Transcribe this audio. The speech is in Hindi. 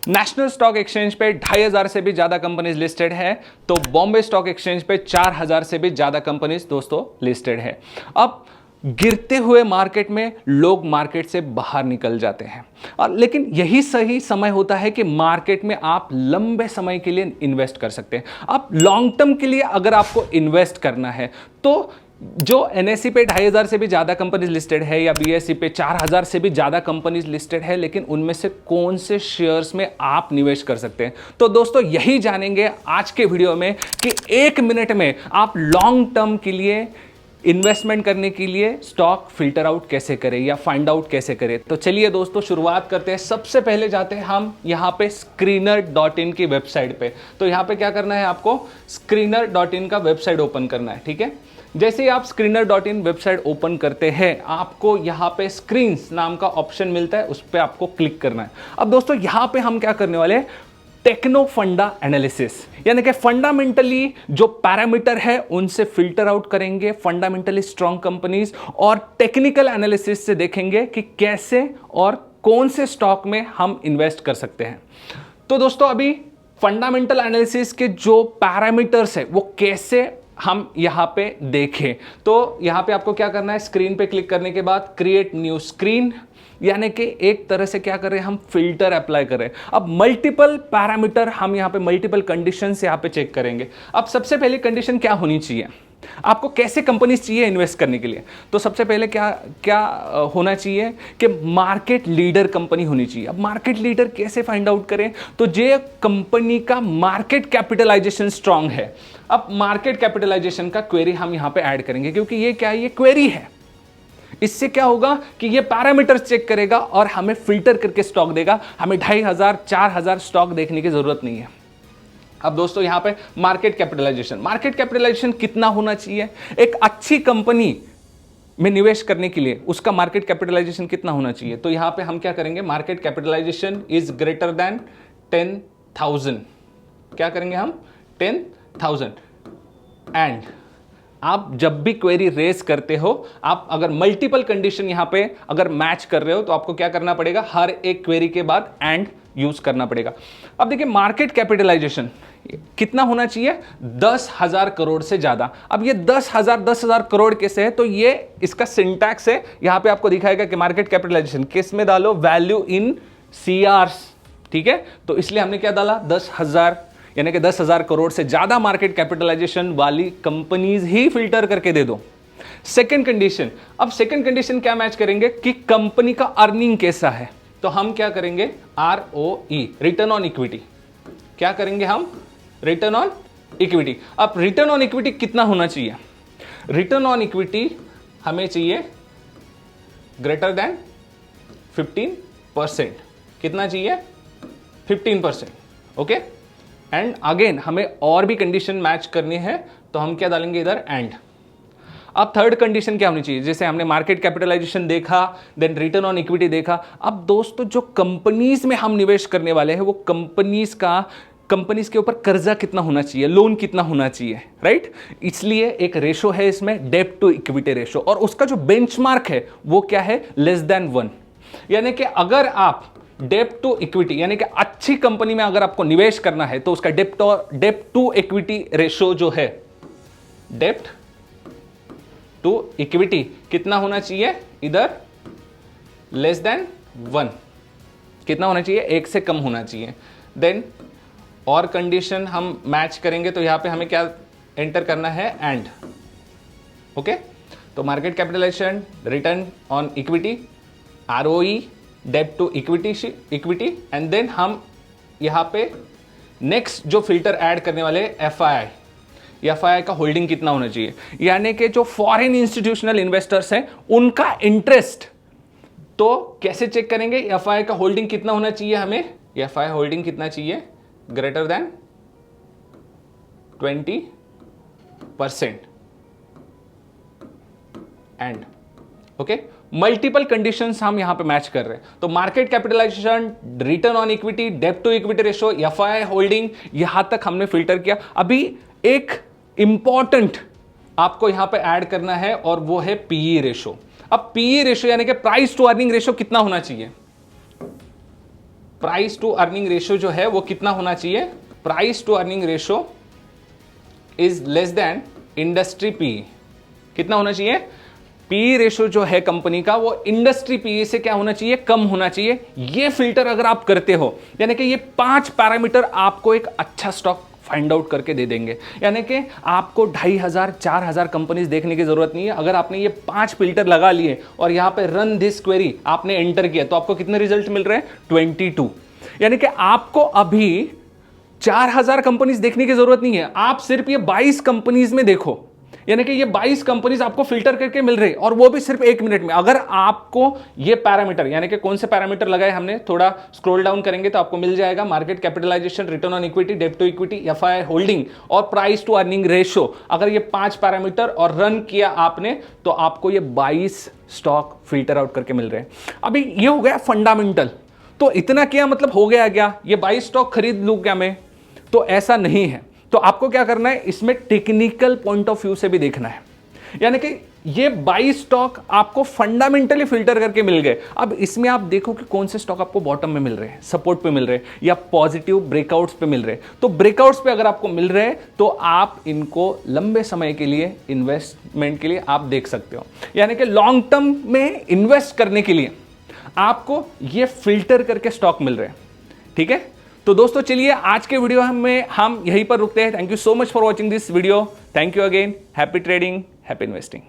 नेशनल स्टॉक एक्सचेंज पे 2500 से भी ज्यादा कंपनीज लिस्टेड है, तो बॉम्बे स्टॉक एक्सचेंज पे 4000 से भी ज्यादा कंपनीज दोस्तों लिस्टेड है। अब गिरते हुए मार्केट में लोग मार्केट से बाहर निकल जाते हैं, और लेकिन यही सही समय होता है कि मार्केट में आप लंबे समय के लिए इन्वेस्ट कर सकते हैं। आप लॉन्ग टर्म के लिए अगर आपको इन्वेस्ट करना है तो जो एनएससी पे 2500 से भी ज़्यादा कंपनीज लिस्टेड है या बीएसई पे 4000 से भी ज़्यादा कंपनीज लिस्टेड है, लेकिन उनमें से कौन से शेयर्स में आप निवेश कर सकते हैं, तो दोस्तों यही जानेंगे आज के वीडियो में कि 1 मिनट में आप लॉन्ग टर्म के लिए इन्वेस्टमेंट करने के लिए स्टॉक फिल्टर आउट कैसे करें या फाइंड आउट कैसे करें। तो चलिए दोस्तों शुरुआत करते हैं। सबसे पहले जाते हैं हम यहाँ पे screener.in की वेबसाइट पे। तो यहाँ पे क्या करना है, आपको screener.in का वेबसाइट ओपन करना है, ठीक है। जैसे ही आप screener.in वेबसाइट ओपन करते हैं, आपको यहाँ पे स्क्रीन्स नाम का ऑप्शन मिलता है, उस पर आपको क्लिक करना है। अब दोस्तों यहाँ पे हम क्या करने वाले हैं, टेक्नो फंडा एनालिसिस, यानी कि फंडामेंटली जो पैरामीटर है उनसे फिल्टर आउट करेंगे फंडामेंटली स्ट्रॉन्ग कंपनीज, और टेक्निकल एनालिसिस से देखेंगे कि कैसे और कौन से स्टॉक में हम इन्वेस्ट कर सकते हैं। तो दोस्तों अभी फंडामेंटल एनालिसिस के जो पैरामीटर्स है वो कैसे हम यहां पे देखें, तो यहां पे आपको क्या करना है, स्क्रीन पे क्लिक करने के बाद क्रिएट न्यू स्क्रीन, यानी कि एक तरह से क्या कर रहे हैं, हम फिल्टर अप्लाई कर रहे हैं। अब मल्टीपल पैरामीटर हम यहाँ पे मल्टीपल कंडीशंस यहाँ पे चेक करेंगे। अब सबसे पहली कंडीशन क्या होनी चाहिए, आपको कैसे कंपनीज चाहिए इन्वेस्ट करने के लिए, तो सबसे पहले क्या क्या होना चाहिए कि मार्केट लीडर कंपनी होनी चाहिए। अब मार्केट लीडर कैसे फाइंड आउट करें, तो जे कंपनी का मार्केट कैपिटलाइजेशन स्ट्रांग है। अब मार्केट कैपिटलाइजेशन का क्वेरी हम यहाँ पे ऐड करेंगे, क्योंकि ये क्या है, ये क्वेरी है। इससे क्या होगा कि ये पैरामीटर्स चेक करेगा और हमें फिल्टर करके स्टॉक देगा। हमें 2500 4000 स्टॉक देखने की जरूरत नहीं है। अब दोस्तों यहां पे मार्केट कैपिटलाइजेशन कितना होना चाहिए, एक अच्छी कंपनी में निवेश करने के लिए उसका मार्केट कैपिटलाइजेशन कितना होना चाहिए, तो यहां पे हम क्या करेंगे, market capitalization is greater than 10,000, क्या करेंगे हम 10,000। एंड आप जब भी क्वेरी रेज करते हो, आप अगर मल्टीपल कंडीशन यहां पे अगर मैच कर रहे हो, तो आपको क्या करना पड़ेगा, हर एक क्वेरी के बाद एंड यूज करना पड़ेगा। अब देखिए मार्केट कैपिटलाइजेशन कितना होना चाहिए, 10,000 करोड़ से ज्यादा। अब ये 10,000 करोड़ कैसे है, तो ये इसका सिंटैक्स है, यहां पे आपको दिखाएगा कि मार्केट कैपिटलाइजेशन किस में डालो, वैल्यू इन सीआर्स, ठीक है। तो इसलिए हमने क्या डाला, 10,000, यानी कि 10,000 करोड़ से ज्यादा मार्केट कैपिटलाइजेशन वाली कंपनीज ही फिल्टर करके दे दो। सेकंड कंडीशन, अब सेकंड कंडीशन क्या मैच करेंगे कि कंपनी का अर्निंग कैसा है, तो हम क्या करेंगे, ROE, रिटर्न ऑन इक्विटी, क्या करेंगे हम, रिटर्न ऑन इक्विटी। अब रिटर्न ऑन इक्विटी कितना होना चाहिए, रिटर्न ऑन इक्विटी हमें चाहिए ग्रेटर देन 15%, कितना चाहिए, 15%, ओके। एंड अगेन हमें और भी कंडीशन मैच करनी है, तो हम क्या डालेंगे इधर, एंड। अब थर्ड कंडीशन क्या होनी चाहिए, जैसे हमने मार्केट कैपिटलाइजेशन देखा, देन रिटर्न ऑन इक्विटी देखा। अब दोस्तों जो कंपनीज में हम निवेश करने वाले हैं वो कंपनीज के ऊपर कर्जा कितना होना चाहिए, लोन कितना होना चाहिए, राइट। इसलिए एक रेशो है इसमें, डेब्ट टू इक्विटी रेशो, और उसका जो बेंचमार्क है वो क्या है, लेस देन 1। यानी कि अगर आप डेब्ट टू इक्विटी, यानी कि अच्छी कंपनी में अगर आपको निवेश करना है, तो उसका डेब्ट टू इक्विटी रेशो जो है, डेब्ट टू इक्विटी कितना होना चाहिए, इधर लेस देन 1, कितना होना चाहिए, 1 से कम होना चाहिए। देन और कंडीशन हम मैच करेंगे, तो यहां पे हमें क्या एंटर करना है, एंड, ओके। तो market capitalization, return on equity, ROE, डेब्ट टू इक्विटी, एंड देन हम यहां पे नेक्स्ट जो फिल्टर ऐड करने वाले FII का होल्डिंग कितना होना चाहिए, यानी कि जो फॉरेन इंस्टीट्यूशनल इन्वेस्टर्स हैं उनका इंटरेस्ट। तो कैसे चेक करेंगे, FII का होल्डिंग कितना होना चाहिए, हमें FII होल्डिंग कितना चाहिए, greater than 20%, and, okay. Multiple conditions हम यहां पे मैच कर रहे हैं, तो market capitalization, return on equity, डेब्ट to equity ratio, FII holding, यहां तक हमने फिल्टर किया। अभी एक इंपॉर्टेंट आपको यहां पे ऐड करना है, और वो है PE रेशो। अब PE रेशो यानी कि प्राइस टू अर्निंग रेशो कितना होना चाहिए, प्राइस टू अर्निंग रेशियो जो है वो कितना होना चाहिए, price to earning ratio is less than industry P. कितना होना चाहिए, पी रेशियो जो है कंपनी का वो इंडस्ट्री पी से क्या होना चाहिए, कम होना चाहिए। ये फिल्टर अगर आप करते हो, यानी कि ये 5 पैरामीटर आपको एक अच्छा स्टॉक फाइंड आउट करके दे देंगे। यानी कि आपको 2500 4000 कंपनीज देखने की जरूरत नहीं है। अगर आपने ये 5 फिल्टर लगा लिए और यहां पे रन दिस क्वेरी आपने एंटर किया तो आपको कितने रिजल्ट मिल रहे हैं, 22। यानी कि आपको अभी 4000 कंपनीज देखने की जरूरत नहीं है, आप सिर्फ ये 22 कंपनीज में देखो। यानी कि ये 22 कंपनीज आपको फिल्टर करके मिल रही, और वो भी सिर्फ 1 मिनट में। अगर आपको ये पैरामीटर, यानी कि कौन से पैरामीटर लगाए हमने, थोड़ा स्क्रॉल डाउन करेंगे तो आपको मिल जाएगा market capitalization, return on equity, डेब्ट टू इक्विटी, एफआई होल्डिंग और प्राइस टू अर्निंग रेशियो। अगर ये 5 पैरामीटर और रन किया आपने तो आपको ये 22 स्टॉक फिल्टर आउट करके मिल रहे हैं। अभी ये हो गया फंडामेंटल। तो इतना किया मतलब हो गया क्या, ये 22 स्टॉक खरीद लूं क्या मैं, तो ऐसा नहीं है। तो आपको क्या करना है, इसमें टेक्निकल पॉइंट ऑफ व्यू से भी देखना है। यानी कि ये 22 स्टॉक आपको फंडामेंटली फिल्टर करके मिल गए। अब इसमें आप देखो कि कौन से स्टॉक आपको बॉटम में मिल रहे हैं, सपोर्ट पे मिल रहे हैं, या पॉजिटिव ब्रेकआउट्स पे मिल रहे हैं। तो ब्रेकआउट्स पे अगर आपको मिल रहे हैं तो आप इनको लंबे समय के लिए इन्वेस्टमेंट के लिए आप देख सकते हो। यानी कि लॉन्ग टर्म में इन्वेस्ट करने के लिए आपको ये फिल्टर करके स्टॉक मिल रहे हैं। ठीक है, तो दोस्तों चलिए आज के वीडियो में हम यहीं पर रुकते हैं। Thank you so much for watching this video. Thank you again. Happy trading, happy investing.